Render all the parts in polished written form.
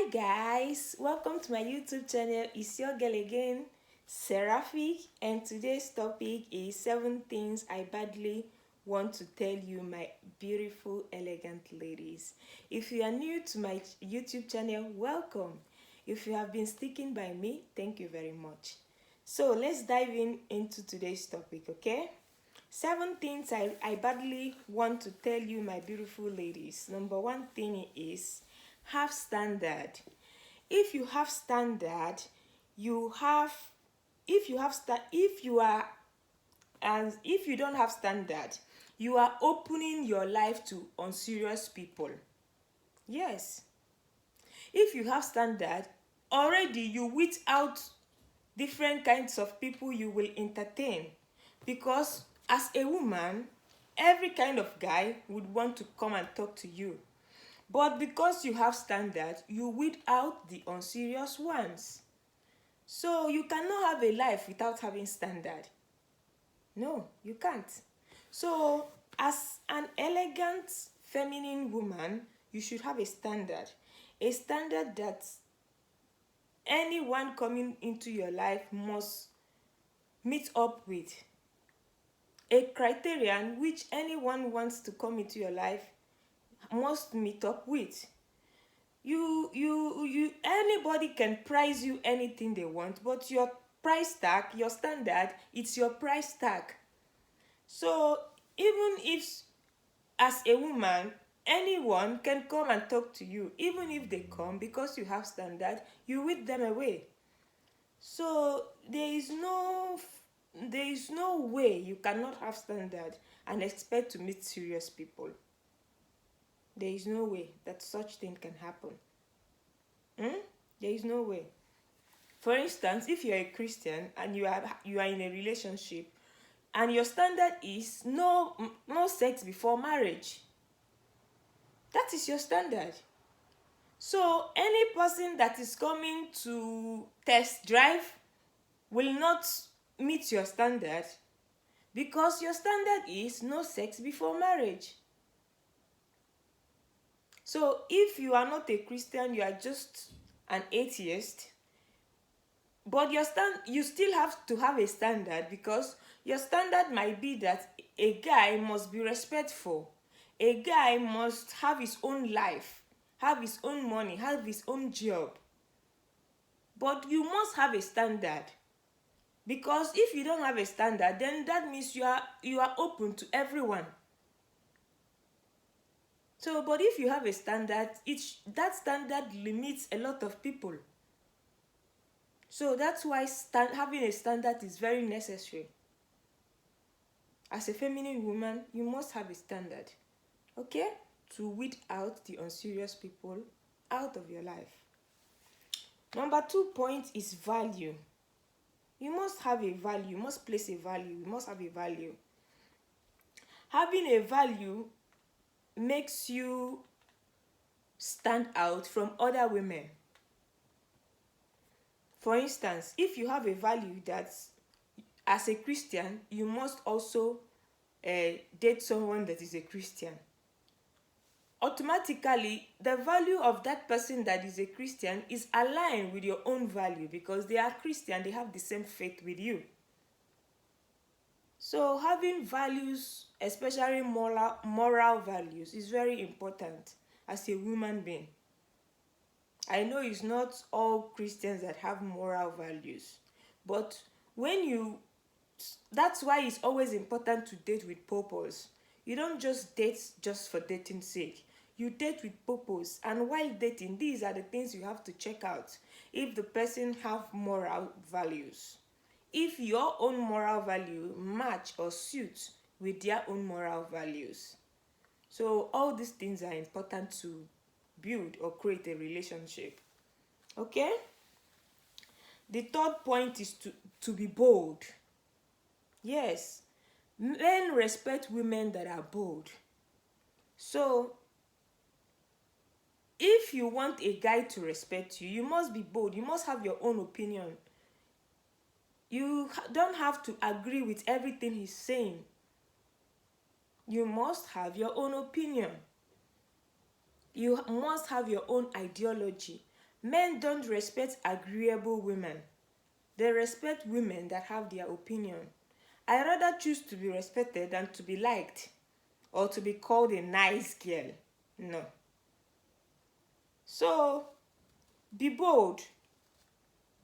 Hi guys, welcome to my YouTube channel. It's your girl again, Seraphic, and today's topic is 7 things I badly want to tell you, my beautiful, elegant ladies. If you are new to my YouTube channel, welcome. If you have been sticking by me, thank you very much. So let's dive into today's topic, okay? 7 things I badly want to tell you, my beautiful ladies. Number one thing is have standard. If you have standard, you have if you have sta- if you are and if you don't have standard, you are opening your life to unserious people. Yes. If you have standard, already you weed out different kinds of people you will entertain, because as a woman, every kind of guy would want to come and talk to you, but because you have standard, you weed out the unserious ones. So you cannot have a life without having standard. No, you can't. So as an elegant feminine woman, you should have a standard, that anyone coming into your life must meet up with, a criterion which anyone wants to come into your life must meet up with. Anybody can price you anything they want, but your price tag, your standard, it's your price tag. So even if, as a woman, anyone can come and talk to you, even if they come because you have standard, you weed them away. So there is no way you cannot have standard and expect to meet serious people. There is no way that such thing can happen. There is no way. For instance, if you're a Christian and you are in a relationship and your standard is no sex before marriage, that is your standard. So any person that is coming to test drive will not meet your standard, because your standard is no sex before marriage. So if you are not a Christian, you are just an atheist, but you still have to have a standard, because your standard might be that a guy must be respectful. A guy must have his own life, have his own money, have his own job. But you must have a standard, because if you don't have a standard, then that means you are open to everyone. So, but if you have a standard, that standard limits a lot of people. So that's why having a standard is very necessary. As a feminine woman, you must have a standard, okay? To weed out the unserious people out of your life. Number 2 point is value. You must have a value, you must place a value, you must have a value. Having a value makes you stand out from other women. For instance, if you have a value that as a Christian, you must also date someone that is a Christian, automatically the value of that person that is a Christian is aligned with your own value, because they are Christian, they have the same faith with you. So having values, especially moral values, is very important as a human being. I know it's not all Christians that have moral values, but that's why it's always important to date with purpose. You don't just date just for dating's sake. You date with purpose, and while dating, these are the things you have to check out. If the person have moral values, if your own moral value match or suit with their own moral values. So all these things are important to build or create a relationship. Okay? The third point is to be bold. Yes, men respect women that are bold. So if you want a guy to respect you, you must be bold. You must have your own opinion. You don't have to agree with everything he's saying. You must have your own opinion. You must have your own ideology. Men don't respect agreeable women. They respect women that have their opinion. I rather choose to be respected than to be liked or to be called a nice girl. No. So, be bold.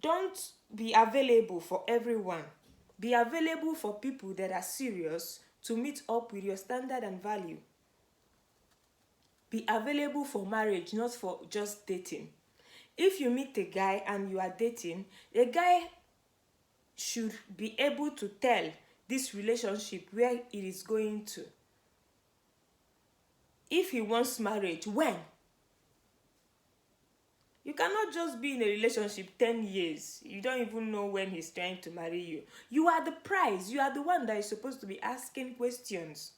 Don't be available for everyone. Be available for people that are serious to meet up with your standard and value. Be available for marriage, not for just dating. If you meet a guy and you are dating, a guy should be able to tell this relationship where it is going to. If he wants marriage, when? You cannot just be in a relationship 10 years. You don't even know when he's trying to marry you. You are the prize. You are the one that is supposed to be asking questions.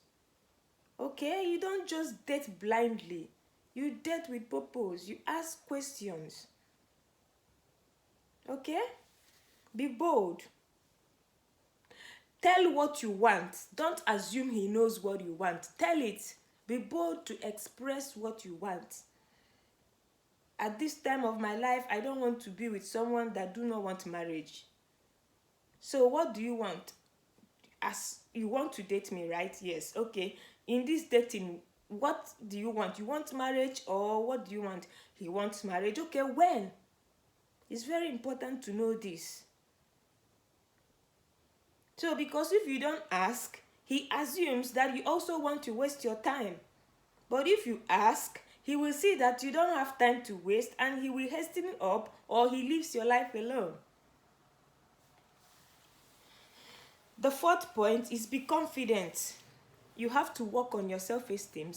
Okay? You don't just date blindly. You date with purpose. You ask questions. Okay? Be bold. Tell what you want. Don't assume he knows what you want. Tell it. Be bold to express what you want. At this time of my life, I don't want to be with someone that do not want marriage. So what do you want? As you want to date me, right? Yes. Okay. In this dating, what do you want? You want marriage or what do you want? He wants marriage. Okay, when? It's very important to know this. So because if you don't ask, he assumes that you also want to waste your time. But if you ask, he will see that you don't have time to waste and he will hasten up or he leaves your life alone. The fourth point is be confident. You have to work on your self-esteem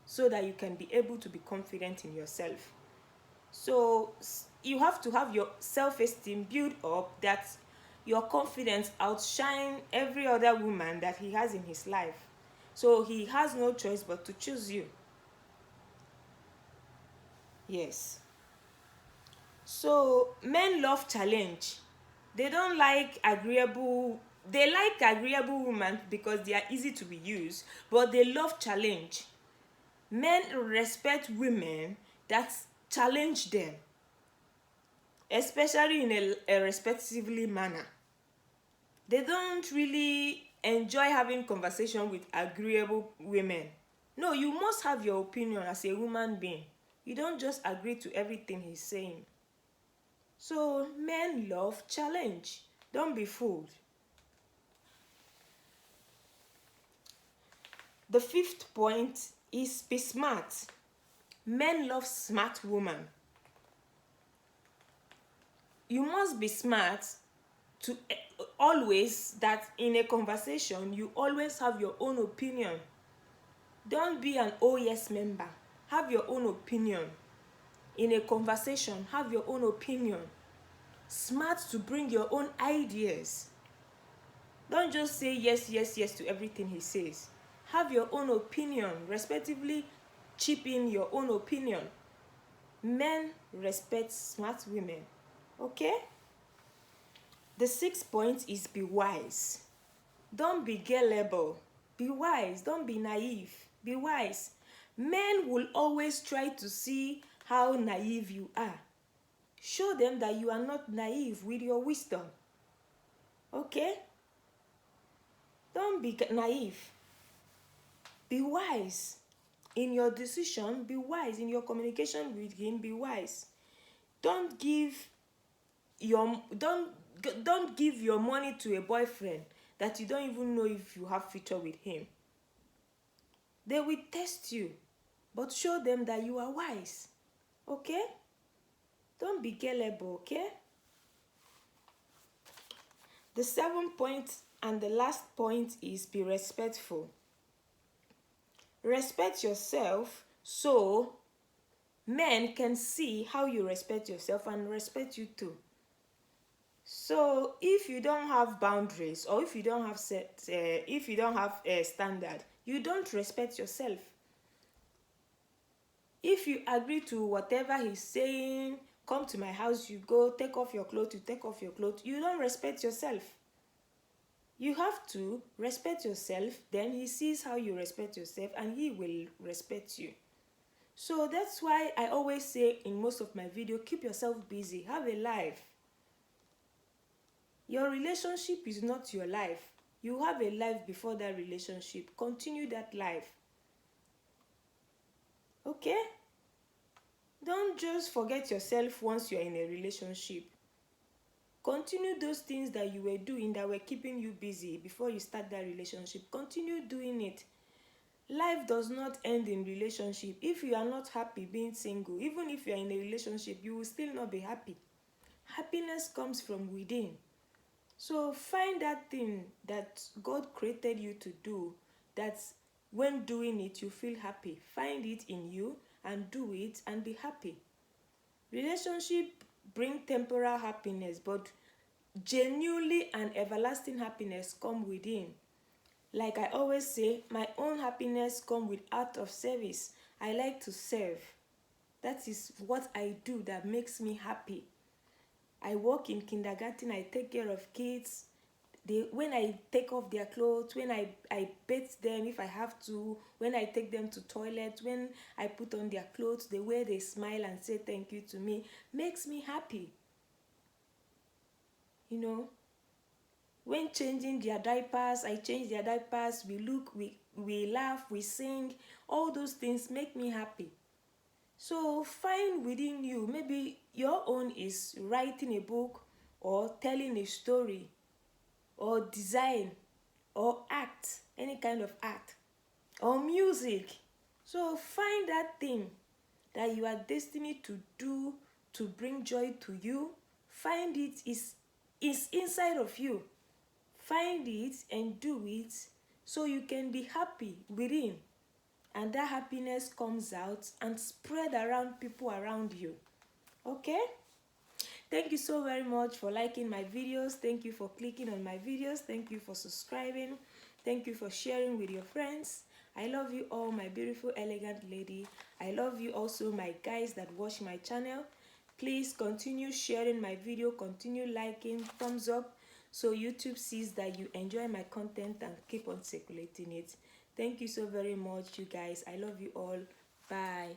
so that you can be able to be confident in yourself. So you have to have your self-esteem built up that your confidence outshine every other woman that he has in his life. So he has no choice but to choose you. Yes. So men love challenge. They don't like agreeable. They like agreeable women because they are easy to be used, but they love challenge. Men respect women that challenge them, especially in a respectively manner. They don't really enjoy having conversation with agreeable women. No, you must have your opinion as a human being. You don't just agree to everything he's saying. So men love challenge. Don't be fooled. The fifth point is be smart. Men love smart women. You must be smart to always, that in a conversation you always have your own opinion. Don't be an oh yes member. Have your own opinion. In a conversation, have your own opinion. Smart to bring your own ideas. Don't just say yes, yes, yes to everything he says. Have your own opinion. Respectively, chip in your own opinion. Men respect smart women. Okay? The sixth point is be wise. Don't be gullible. Be wise. Don't be naive. Be wise. Men will always try to see how naive you are. Show them that you are not naive with your wisdom. Okay? Don't be naive. Be wise. In your decision, be wise. In your communication with him, be wise. Don't give your money to a boyfriend that you don't even know if you have future with him. They will test you, but show them that you are wise. Okay? Don't be gullible, okay? The seventh point and the last point is be respectful. Respect yourself so men can see how you respect yourself and respect you too. So if you don't have boundaries or if you don't have a standard, you don't respect yourself. If you agree to whatever he's saying, come to my house, you go, take off your clothes, you take off your clothes, you don't respect yourself. You have to respect yourself, then he sees how you respect yourself and he will respect you. So that's why I always say in most of my video, keep yourself busy, have a life. Your relationship is not your life. You have a life before that relationship. Continue that life. Okay? Don't just forget yourself once you're in a relationship. Continue those things that you were doing that were keeping you busy before you start that relationship. Continue doing it. Life does not end in relationship. If you are not happy being single, even if you are in a relationship, you will still not be happy. Happiness comes from within. So find that thing that God created you to do, that when doing it you feel happy. Find it in you and do it and be happy. Relationship bring temporal happiness, but genuinely and everlasting happiness come within. Like I always say, my own happiness come with act of service. I like to serve. That is what I do that makes me happy. I work in kindergarten, I take care of kids. When I take off their clothes, when I bathe them if I have to, when I take them to toilet, when I put on their clothes, the way they smile and say thank you to me makes me happy. You know, when changing their diapers, I change their diapers, we laugh, we sing. All those things make me happy. So find within you, maybe your own is writing a book or telling a story or design or act, any kind of act, or music. So find that thing that you are destined to do to bring joy to you. Find it is inside of you. Find it and do it so you can be happy within. And that happiness comes out and spread around people around you. Okay? Thank you so very much for liking my videos. Thank you for clicking on my videos. Thank you for subscribing. Thank you for sharing with your friends. I love you all, my beautiful elegant lady. I love you also, my guys that watch my channel. Please continue sharing my video, continue liking, thumbs up, so YouTube sees that you enjoy my content and keep on circulating it. Thank you so very much, you guys. I love you all. Bye.